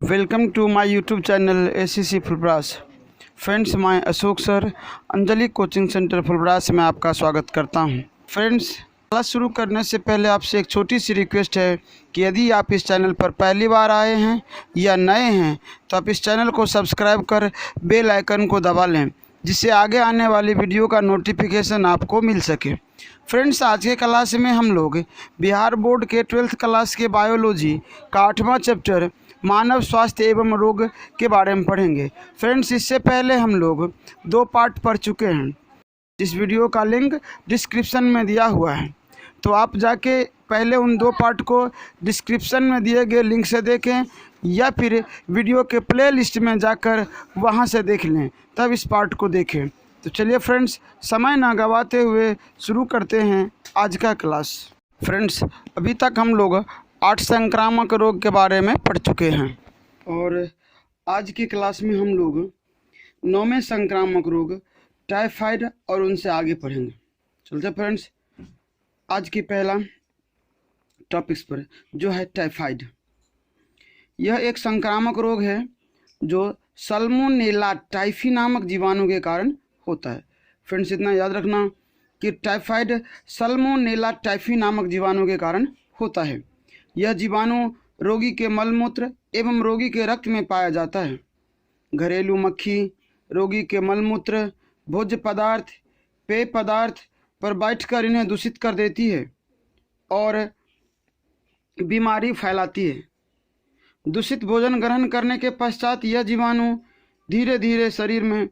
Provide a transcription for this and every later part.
Welcome to my YouTube channel ACC Phulbras. Friends, मैं Ashok sir Anjali coaching centre Phulbras में आपका स्वागत करता हूं। फ्रेंड्स, क्लास शुरू करने से पहले आपसे एक छोटी सी रिक्वेस्ट है कि यदि आप इस चैनल पर पहली बार आए हैं या नए हैं तो आप इस चैनल को सब्सक्राइब कर बेल आइकन को दबा लें, जिससे आगे आने वाली वीडियो का नोटिफिकेशन आपको मिल सके। फ्रेंड्स, आज के क्लास में हम लोग बिहार बोर्ड के 12th क्लास के बायोलॉजी का 8वां चैप्टर मानव स्वास्थ्य एवं रोग के बारे में पढ़ेंगे। फ्रेंड्स, इससे पहले हम लोग 2 पार्ट पढ़ चुके हैं। इस वीडियो का लिंक डिस्क्रिप्शन में दिया हुआ है, तो आप जाके पहले उन 2 पार्ट को डिस्क्रिप्शन में दिए गए लिंक से देखें या फिर वीडियो के प्ले लिस्ट में जाकर वहां से देख लें, तब इस पार्ट को देखें। तो चलिए फ्रेंड्स, समय ना गवाते हुए शुरू करते हैं आज का क्लास। फ्रेंड्स, अभी तक हम लोग 8 संक्रामक रोग के बारे में पढ़ चुके हैं और आज की क्लास में हम लोग 9वें संक्रामक रोग टाइफाइड और उनसे आगे पढ़ेंगे। चलते फ्रेंड्स, आज की पहला टॉपिक्स पर जो है टाइफाइड। यह एक संक्रामक रोग है जो सल्मोनेला टाइफी नामक जीवाणु के कारण होता है। फ्रेंड्स, इतना याद रखना कि टाइफाइड सल्मोनेला टाइफी नामक जीवाणु के कारण होता है। यह जीवाणु रोगी के मलमूत्र एवं रोगी के रक्त में पाया जाता है। घरेलू मक्खी रोगी के मलमूत्र, भोज्य पदार्थ, पेय पदार्थ पर बैठकर इन्हें दूषित कर देती है और बीमारी फैलाती है। दूषित भोजन ग्रहण करने के पश्चात यह जीवाणु धीरे धीरे शरीर में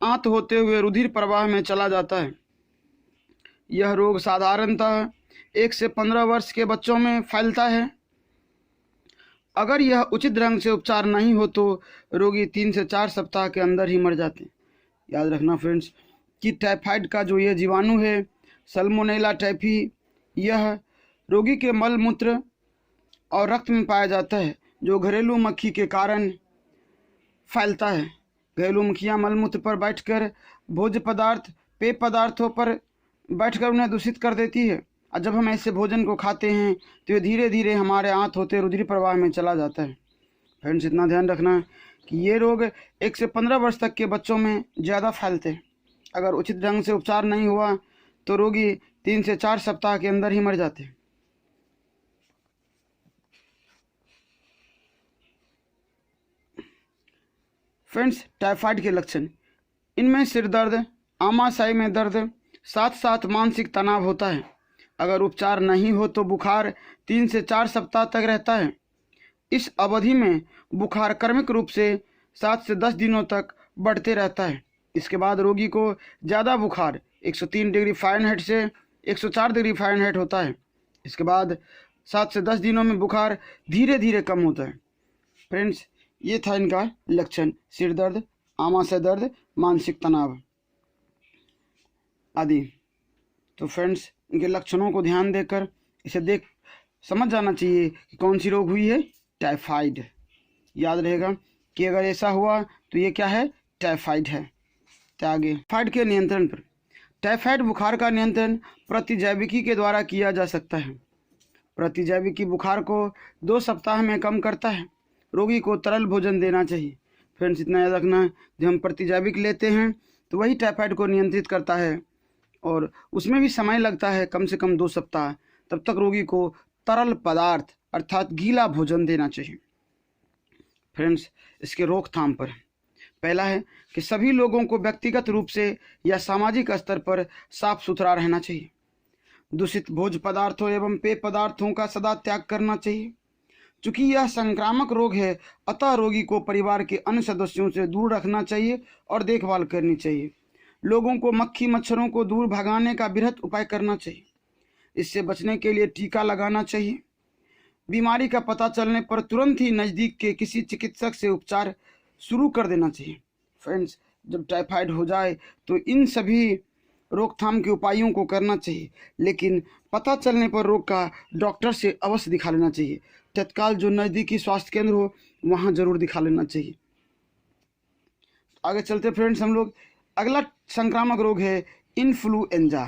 आंत होते हुए रुधिर प्रवाह में चला जाता है। यह रोग साधारणतः 1 से 15 वर्ष के बच्चों में फैलता है। अगर यह उचित ढंग से उपचार नहीं हो तो रोगी 3 से 4 सप्ताह के अंदर ही मर जाते हैं। याद रखना फ्रेंड्स कि टाइफाइड का जो यह जीवाणु है सल्मोनेला टाइफी, यह रोगी के मल मूत्र और रक्त में पाया जाता है, जो घरेलू मक्खी के कारण फैलता है। घरेलू मक्खियाँ मलमूत्र पर बैठकर भोज्य पदार्थ, पेय पदार्थों पर बैठकर उन्हें दूषित कर देती है और जब हम ऐसे भोजन को खाते हैं तो ये धीरे धीरे हमारे आंत होते रुधिर प्रवाह में चला जाता है। फ्रेंड्स, इतना ध्यान रखना कि ये रोग 1 से 15 वर्ष तक के बच्चों में ज़्यादा फैलते हैं। अगर उचित ढंग से उपचार नहीं हुआ तो रोगी 3 से 4 सप्ताह के अंदर ही मर जाते हैं। फ्रेंड्स, टाइफाइड के लक्षण, इनमें सिर दर्द, आमाशय में दर्द, साथ साथ मानसिक तनाव होता है। अगर उपचार नहीं हो तो बुखार 3 से 4 सप्ताह तक रहता है। इस अवधि में बुखार क्रमिक रूप से 7 से 10 दिनों तक बढ़ते रहता है। इसके बाद रोगी को ज़्यादा बुखार 103 डिग्री फ़ारेनहाइट से 104 डिग्री फ़ारेनहाइट होता है। इसके बाद 7 से 10 दिनों में बुखार धीरे धीरे कम होता है। फ्रेंड्स, ये था इनका लक्षण, सिर दर्द, आमाशय दर्द, मानसिक तनाव आदि। तो फ्रेंड्स, इनके लक्षणों को ध्यान देकर इसे समझ जाना चाहिए कि कौन सी रोग हुई है, टाइफाइड। याद रहेगा कि अगर ऐसा हुआ तो ये क्या है, टाइफाइड है। तो आगे टाइफाइड के नियंत्रण पर, टाइफाइड बुखार का नियंत्रण प्रतिजैविकी के द्वारा किया जा सकता है। प्रतिजैविकी बुखार को 2 सप्ताह में कम करता है। रोगी को तरल भोजन देना चाहिए। फ्रेंड्स, इतना याद रखना, जब हम प्रतिजैविक लेते हैं तो वही टाइफाइड को नियंत्रित करता है और उसमें भी समय लगता है, कम से कम 2 सप्ताह। तब तक रोगी को तरल पदार्थ अर्थात गीला भोजन देना चाहिए। फ्रेंड्स, इसके रोकथाम पर पहला है कि सभी लोगों को व्यक्तिगत रूप से या सामाजिक स्तर पर साफ सुथरा रहना चाहिए। दूषित भोज्य पदार्थों एवं पेय पदार्थों का सदा त्याग करना चाहिए। चूँकि यह संक्रामक रोग है, अतः रोगी को परिवार के अन्य सदस्यों से दूर रखना चाहिए और देखभाल करनी चाहिए। लोगों को मक्खी मच्छरों को दूर भगाने का बृहत उपाय करना चाहिए। इससे बचने के लिए टीका लगाना चाहिए। बीमारी का पता चलने पर तुरंत ही नज़दीक के किसी चिकित्सक से उपचार शुरू कर देना चाहिए। फ्रेंड्स, जब टाइफाइड हो जाए तो इन सभी रोकथाम के उपायों को करना चाहिए, लेकिन पता चलने पर रोग का डॉक्टर से अवश्य दिखा लेना चाहिए। तत्काल जो नज़दीकी स्वास्थ्य केंद्र हो वहाँ जरूर दिखा लेना चाहिए। आगे चलते फ्रेंड्स, हम लोग अगला संक्रामक रोग है इन्फ्लुएंजा।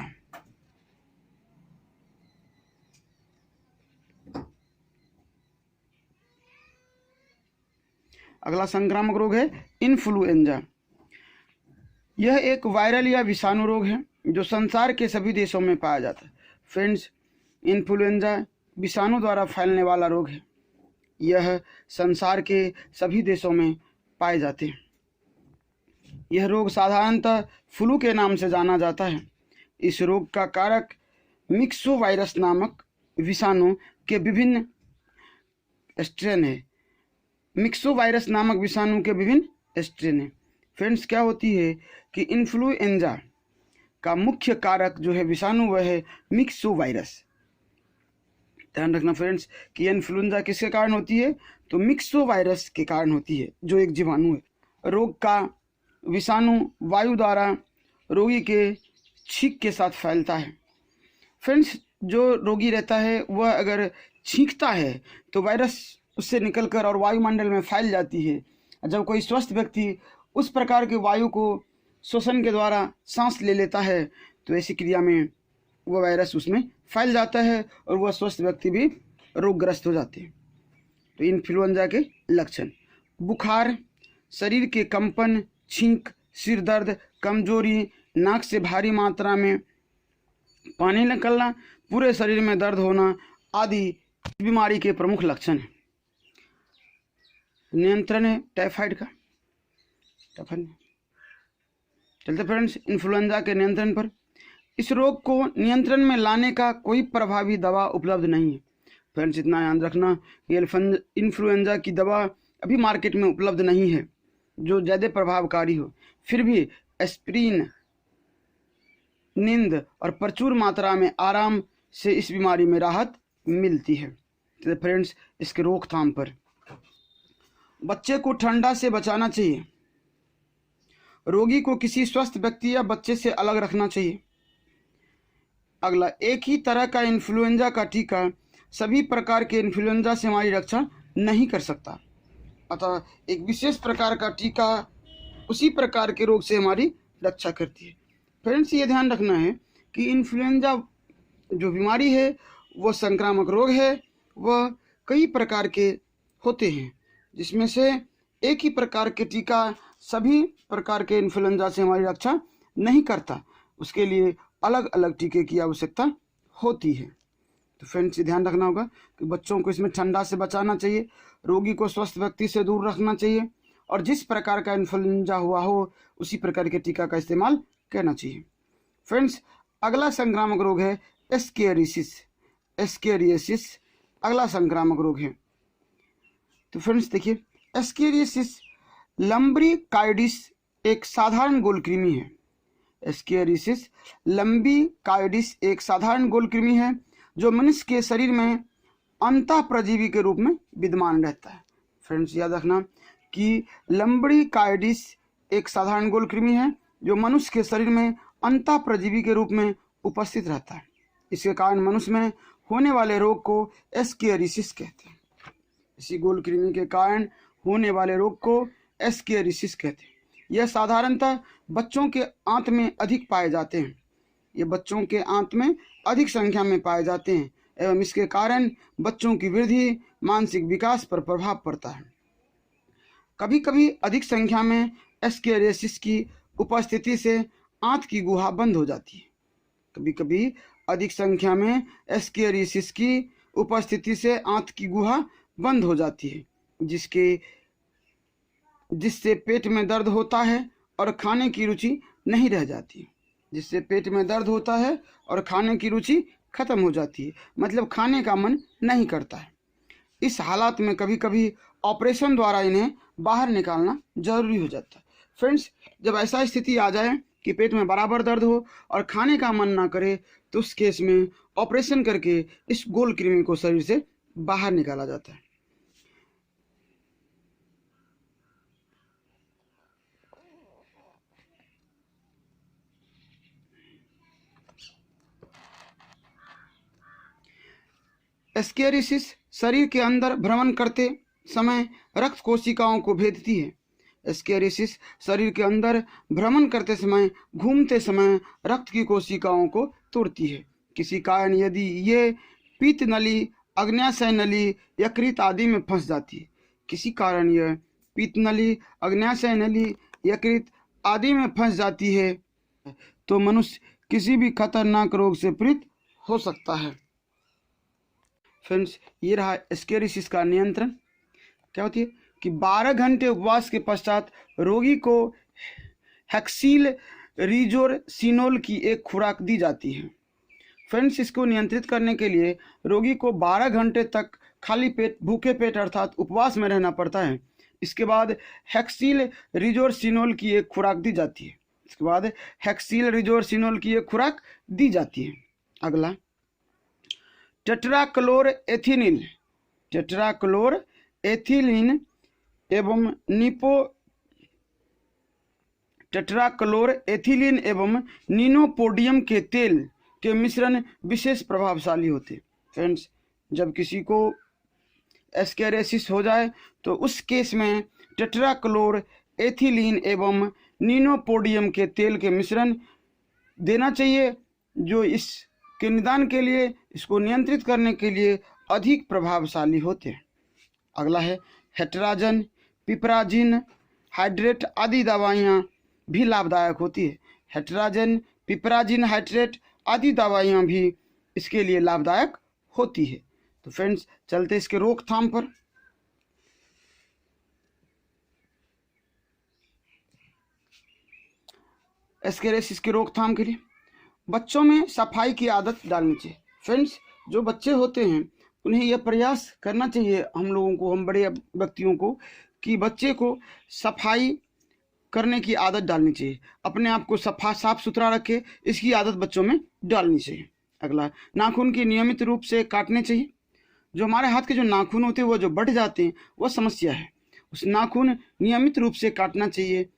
अगला संक्रामक रोग है इन्फ्लुएंजा। यह एक वायरल या विषाणु रोग है जो संसार के सभी देशों में पाया जाता है। फ्रेंड्स, इन्फ्लुएंजा विषाणु द्वारा फैलने वाला रोग है। यह संसार के सभी देशों में पाए जाते हैं। यह रोग साधारणतः फ्लू के नाम से जाना जाता है। इस रोग का कारक मिक्सो वायरस नामक विषाणु के विभिन्न स्ट्रेन है। मिक्सो वायरस नामक विषाणु के विभिन्न स्ट्रेन है। फ्रेंड्स, क्या होती है कि इन्फ्लुएंजा का मुख्य कारक जो है विषाणु वह है मिक्सो वायरस। ध्यान रखना फ्रेंड्स कि इन्फ्लुएंजा किसके कारण होती है, तो मिक्सो वायरस के कारण होती है जो एक जीवाणु है। रोग का विषाणु वायु द्वारा रोगी के छींक के साथ फैलता है। फ्रेंड्स, जो रोगी रहता है वह अगर छींकता है तो वायरस उससे निकलकर और वायुमंडल में फैल जाती है। जब कोई स्वस्थ व्यक्ति उस प्रकार के वायु को श्वसन के द्वारा सांस ले लेता है तो ऐसी क्रिया में वह वायरस उसमें फैल जाता है और वह स्वस्थ व्यक्ति भी रोगग्रस्त हो जाते हैं। तो इन्फ्लुएंजा के लक्षण: बुखार, शरीर के कंपन, छींक, सिर दर्द, कमजोरी, नाक से भारी मात्रा में पानी निकलना, पूरे शरीर में दर्द होना आदि बीमारी के प्रमुख लक्षण हैं। नियंत्रण है टाइफाइड का। चलते फ्रेंड्स इन्फ्लुएंजा के नियंत्रण पर। इस रोग को नियंत्रण में लाने का कोई प्रभावी दवा उपलब्ध नहीं है। फ्रेंड्स, इतना याद रखना कि इन्फ्लुएंजा की दवा अभी मार्केट में उपलब्ध नहीं है जो ज़्यादा प्रभावकारी हो। फिर भी एस्पिरिन, नींद और प्रचुर मात्रा में आराम से इस बीमारी में राहत मिलती है। तो फ्रेंड्स, इसके रोकथाम पर बच्चे को ठंडा से बचाना चाहिए। रोगी को किसी स्वस्थ व्यक्ति या बच्चे से अलग रखना चाहिए। अगला, एक ही तरह का इन्फ्लुएंजा का टीका सभी प्रकार के इन्फ्लुएंजा से हमारी रक्षा नहीं कर सकता, अतः एक विशेष प्रकार का टीका उसी प्रकार के रोग से हमारी रक्षा करती है। फ्रेंड्स, ये ध्यान रखना है कि इन्फ्लुएंजा जो बीमारी है वह संक्रामक रोग है, वह कई प्रकार के होते हैं जिसमें से एक ही प्रकार के टीका सभी प्रकार के इन्फ्लुएंजा से हमारी रक्षा नहीं करता। उसके लिए अलग अलग टीके की आवश्यकता होती है। तो फ्रेंड्स, ध्यान रखना होगा कि बच्चों को इसमें ठंडा से बचाना चाहिए, रोगी को स्वस्थ व्यक्ति से दूर रखना चाहिए और जिस प्रकार का इन्फ्लुएंजा हुआ हो उसी प्रकार के टीका का इस्तेमाल करना चाहिए। फ्रेंड्स, अगला संक्रामक रोग है एस्केरियासिस। एस्केरियासिस अगला संक्रामक रोग है। तो फ्रेंड्स देखिए, एस्केरियासिस लंब्रिकाइडिस एक साधारण गोलकृमि है। एस्केरियासिस लंब्रिकाइडिस एक साधारण गोलकृमि है जो मनुष्य के शरीर में अंतःप्रजीवी के रूप में विद्यमान रहता है। फ्रेंड्स, याद रखना कि लंब्रिकाइडिस एक साधारण गोलकृमि है जो मनुष्य के शरीर में अंतःप्रजीवी के रूप में उपस्थित रहता है। इसके कारण मनुष्य में होने वाले रोग को एस्केरियासिस कहते हैं। इसी गोलकृमि के कारण होने वाले रोग को एस्केरियासिस कहते हैं। यह साधारणतः बच्चों के आंत में अधिक पाए जाते हैं। ये बच्चों के आंत में अधिक संख्या में पाए जाते हैं एवं इसके कारण बच्चों की वृद्धि, मानसिक विकास पर प्रभाव पड़ता है। कभी कभी अधिक संख्या में एस्केरियासिस की उपस्थिति से आंत की गुहा बंद हो जाती है। कभी कभी अधिक संख्या में एस्केरियासिस की उपस्थिति से आंत की गुहा बंद हो जाती है जिससे पेट में दर्द होता है और खाने की रुचि नहीं रह जाती। जिससे पेट में दर्द होता है और खाने की रुचि खत्म हो जाती है, मतलब खाने का मन नहीं करता है। इस हालात में कभी कभी ऑपरेशन द्वारा इन्हें बाहर निकालना जरूरी हो जाता है। फ्रेंड्स, जब ऐसा स्थिति आ जाए कि पेट में बराबर दर्द हो और खाने का मन ना करे तो उस केस में ऑपरेशन करके इस गोलकृमि को शरीर से बाहर निकाला जाता है। एस्केरियासिस शरीर के अंदर भ्रमण करते समय रक्त कोशिकाओं को भेदती है। एस्केरियासिस शरीर के अंदर भ्रमण करते समय, घूमते समय रक्त की कोशिकाओं को तोड़ती है। किसी कारण यदि ये पीत नली, अग्न्याशय नली, यकृत आदि में फंस जाती है, किसी कारण यह पीतनली, अग्न्याशय नली, यकृत आदि में फंस जाती है तो मनुष्य किसी भी खतरनाक रोग से पीड़ित हो सकता है। फ्रेंड्स, ये रहा एस्केरिसिस का नियंत्रण। क्या होती है कि 12 घंटे उपवास के पश्चात रोगी को हेक्सिल रिजोरसिनोल की एक खुराक दी जाती है। फ्रेंड्स, इसको नियंत्रित करने के लिए रोगी को 12 घंटे तक खाली पेट, भूखे पेट अर्थात उपवास में रहना पड़ता है। इसके बाद हेक्सिल रिजोरसिनोल की एक खुराक दी जाती है। इसके बाद हेक्सिल रिजोरसिनोल की एक खुराक दी जाती है। अगला टेट्राक्लोर एथिलीन एवं निनोपोडियम के तेल के मिश्रण विशेष प्रभावशाली होते। फ्रेंड्स, जब किसी को एस्केरेसिस हो जाए तो उस केस में टेट्राक्लोर एथिलीन एवं निनोपोडियम के तेल के मिश्रण देना चाहिए, जो इसके निदान के लिए, इसको नियंत्रित करने के लिए अधिक प्रभावशाली होते हैं। अगला है हेट्राजन, पिपराजिन हाइड्रेट आदि दवाइयाँ भी लाभदायक होती है। हेट्राजन, पिपराजिन हाइड्रेट आदि दवाइयाँ भी इसके लिए लाभदायक होती है। तो फ्रेंड्स, चलते इसके रोकथाम पर। एस्केरेसिस की रोकथाम के लिए बच्चों में सफाई की आदत डालनी चाहिए। फ्रेंड्स, जो बच्चे होते हैं उन्हें यह प्रयास करना चाहिए, हम लोगों को, हम बड़े व्यक्तियों को, कि बच्चे को सफाई करने की आदत डालनी चाहिए। अपने आप को साफ सुथरा रखे, इसकी आदत बच्चों में डालनी चाहिए। अगला, नाखून की नियमित रूप से काटने चाहिए। जो हमारे हाथ के जो नाखून होते हैं वो जो बढ़ जाते हैं वह समस्या है, उस नाखून नियमित रूप से काटना चाहिए।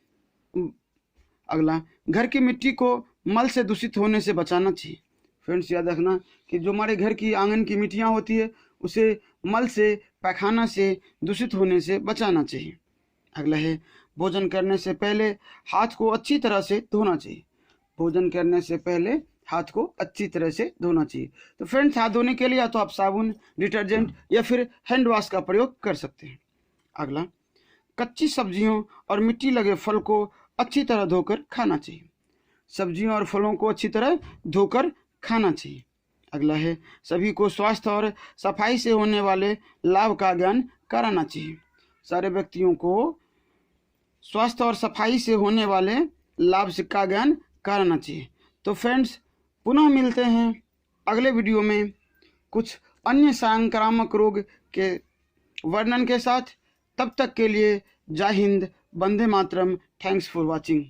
अगला, घर की मिट्टी को मल से दूषित होने से बचाना चाहिए। फ्रेंड्स, याद रखना कि जो हमारे घर की आंगन की मिट्टियाँ होती है उसे मल से, पैखाना से दूषित होने से बचाना चाहिए। अगला है, भोजन करने से पहले हाथ को अच्छी तरह से धोना चाहिए। भोजन करने से पहले हाथ को अच्छी तरह से धोना चाहिए। तो फ्रेंड्स, हाथ धोने के लिए या तो आप साबुन, डिटर्जेंट या फिर हैंड वॉश का प्रयोग कर सकते हैं। अगला, कच्ची सब्जियों और मिट्टी लगे फल को अच्छी तरह धोकर खाना चाहिए। सब्जियों और फलों को अच्छी तरह धोकर खाना चाहिए। अगला है, सभी को स्वास्थ्य और सफाई से होने वाले लाभ का ज्ञान कराना चाहिए। सारे व्यक्तियों को स्वास्थ्य और सफाई से होने वाले लाभ का ज्ञान कराना चाहिए। तो फ्रेंड्स, पुनः मिलते हैं अगले वीडियो में कुछ अन्य संक्रामक रोग के वर्णन के साथ। तब तक के लिए जय हिंद, वंदे मातरम। Thanks for watching.